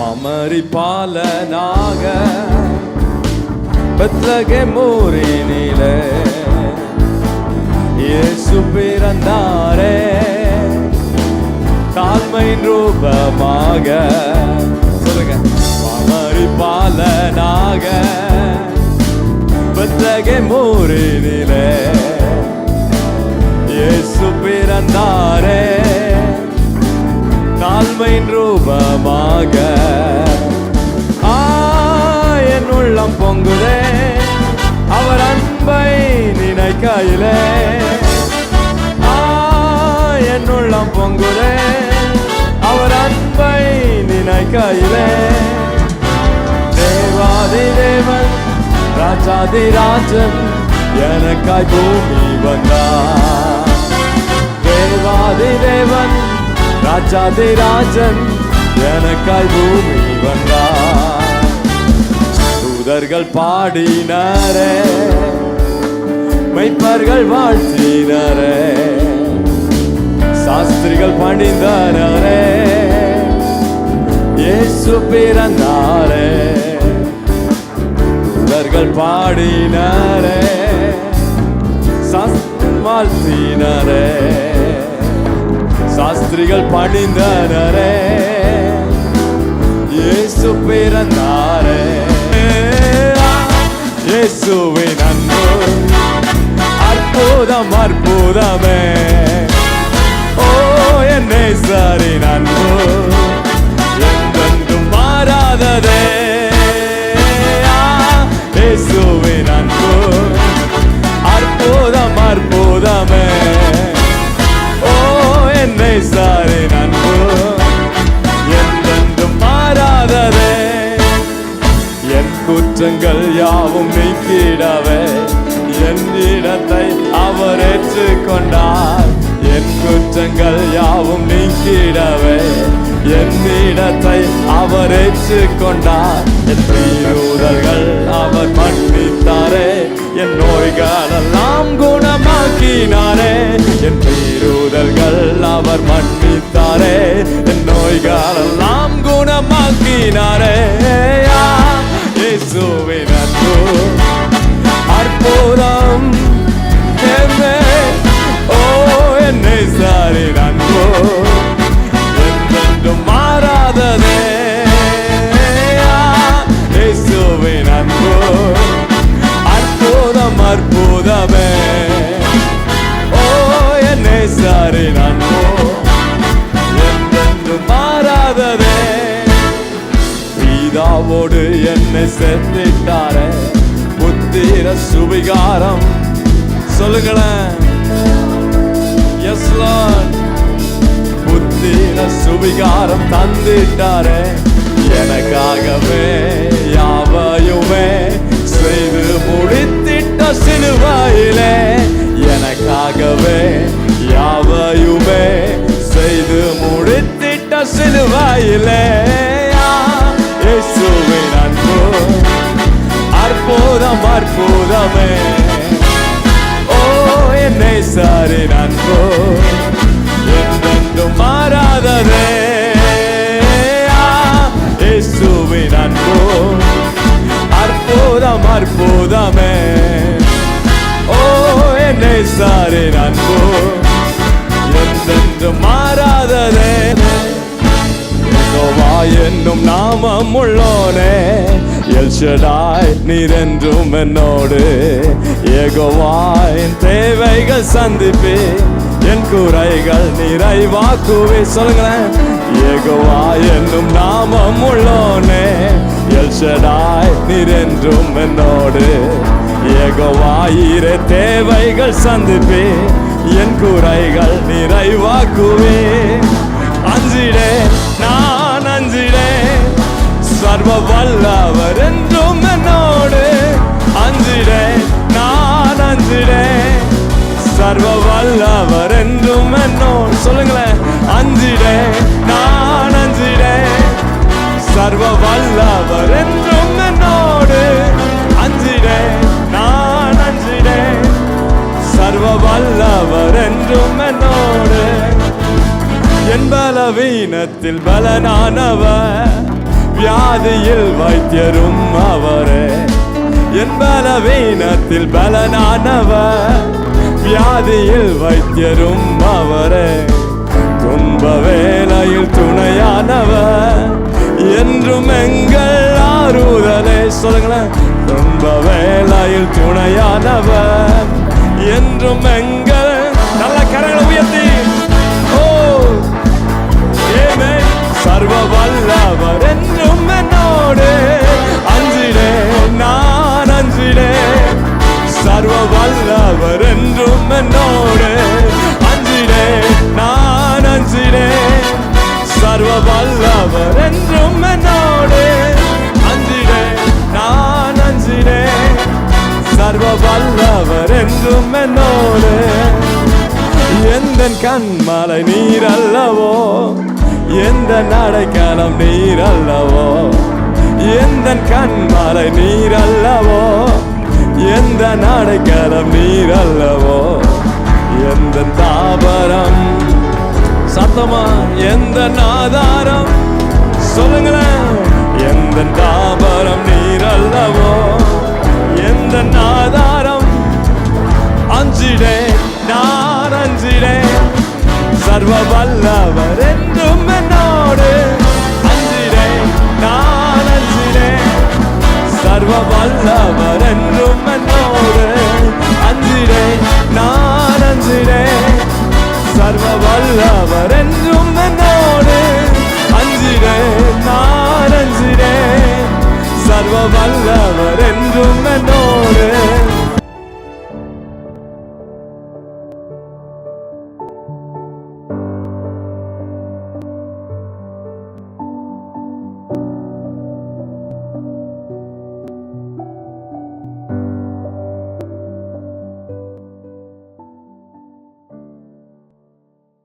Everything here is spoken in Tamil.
மமரிபாலனாக பெத்லகேம் ஊரினிலே இயேசு பிறந்தாரே, தாழ்மையின் ரூபமாக. சொல்லுங்க, மமரிபாலனாக பெத்லகேம் ஊரினிலே இயேசு பிறந்தாரே, தாழ்மையின் ரூபமாக. என் உள்ளம் பொங்குதே அவர் அன்பை நினைக்கையிலே, என் உள்ளம் பொங்குதே அவர் அன்பை நினைக்கையிலே. தேவாதி தேவன் ராஜாதி ராஜன் எனக்காய் பூமி வந்தார். தேவாதி தேவன் ராஜாதி ராஜன் எனக்காய் பூமி வந்தார். தூதர்கள் பாடினாரே, மெய்ப்பர்கள் வாழ்த்தினாரே, சாஸ்திரிகள் பணிந்தாரே, இயேசு பிறந்தாரே. தூதர்கள் பாடினாரே, சாஸ்திரிகள் வாழ்த்தினாரே, சாஸ்திரிகள் பணிந்தனரே, இயேசு பிறந்தாரே. இயேசுவின் அன்பு அற்புதம் அற்புதமே, ஓ என் நேசரின் அன்பு என்றென்றும் மாறாததே. இயேசுவின் அன்பு அற்புதம் அற்புதமே, நேசரின் அன்பு என்றென்றும் மாறாததே. என் குற்றங்கள் யாவும் நீக்கிடவே என் இடத்தை அவர் ஏற்றுக்கொண்டார். என் குற்றங்கள் யாவும் நீக்கிடவே என் இடத்தை அவர் ஏற்றுக்கொண்டார். என் மீறுதல்கள் அவர் மன்னித்தாரே, என் நோய்களெல்லாம் குணமாக்கினாரே. என் மீறுதல்கள் அவர் மன்னித்தாரே, என் நோய்களெல்லாம் குணமாக்கினாரே. இயேசுவின் அன்பு அற்புதம், ஓ என் நேசரின் அன்பு என்றென்றும் மாறாததே. இயேசுவின் அன்பு அற்புதம் அற்புதமே, ஓ என் நேசரின் அன்பு என்றென்றும் மாறாததே. பிதாவோடு என்னை சேர்த்திட்டாரே, புத்திர சுவிகாரம். சொல்லுங்களேன், எஸ் லார்ட். புத்திர சுவிகாரம் தந்திட்டாரே, எனக்காகவே யாவையுமே செய்து முடித்திட்ட சிலுவையிலே. எனக்காகவே யாவையுமே செய்து முடித்திட்ட சிலுவையிலே. இயேசுவின் அன்பு அற்புதம் அற்புதமே, ஓ என் நேசரின் அன்பு என்றென்றும் மாறாததே. இயேசுவின் அன்பு அற்புதம் அற்புதமே, ஓ என் நேசரின் அன்பு என்றென்றும் மாறாததே. யெகோவா என்னும் நாமம் உள்ளோனே, எல் ஷடாய் நீர் என்றும் என்னோடு. யெகோவா என் தேவைகள் சந்திப்பே, என் குறைகள் நிறைவாக்குவே. சொல்லுங்களேன், யெகோவா என்னும் நாமம் உள்ளோனே, எல் ஷடாய் நீர் என்றும் என்னோடு. யெகோவா ஈரே தேவைகள் சந்திப்பே, என் குறைகள் நிறைவாக்குவே. அஞ்சிடே நான் அஞ்சிடே, சர்வ வல்லவர் என்றும் என்னோடு. அஞ்சிடே நான் அஞ்சிடே, சர்வ வல்லவர் என்றும் என்னோடு. சொல்லுங்களேன், அஞ்சிடே நான் அஞ்சிடே, சர்வ வல்லவர் என்றும் என்னோடு. அஞ்சிடே நான் அஞ்சிடே, சர்வ வல்லவர் என்றும் என்னோடு. என் பலவீனத்தில் பலனானவர், வியாதியில் வைத்தியரும் அவரே, என் பலவீனத்தில் பலனானவர். வியாதியில் வைத்தியரும் அவரே, துன்ப வேளையில் துணையானவர். என்றும் எங்கள் ஆறுதலே. சொல்லுங்களேன். துன்ப வேளையில் துணையானவர், என்றும் எங்கள். நல்ல கரங்களை உயர்த்தி ஓ ஏமே. சர்வ வல்லவர் என்றும் என்னோடு, அஞ்சிடே நான் அஞ்சிடே. சர்வ வல்லவர் என்றும் என்னோடு, அஞ்சிடே நான் அஞ்சிடே. சர்வ வல்லவர் என்றும் என்னோடு, அஞ்சிடே நான் அஞ்சிடே. சர்வ வல்லவர் என்றும் என்னோடு. எந்த கண்மலை நீர் அல்லவோ, எந்த நடைக்காலம் நீர் அல்லவோ. எந்த கண்மலை நீர் அல்லவோ, எந்த நடைக்காலம் நீர் அல்லவோ. எந்த தாபரம் சத்தமா, எந்த ஆதாரம் சொல்லுங்களேன். எந்த தாபரம் நீர் அல்லவோ, எந்த ஆதாரம். அஞ்சிடே நான் அஞ்சிடே. சர்வ வல்லவர் என்று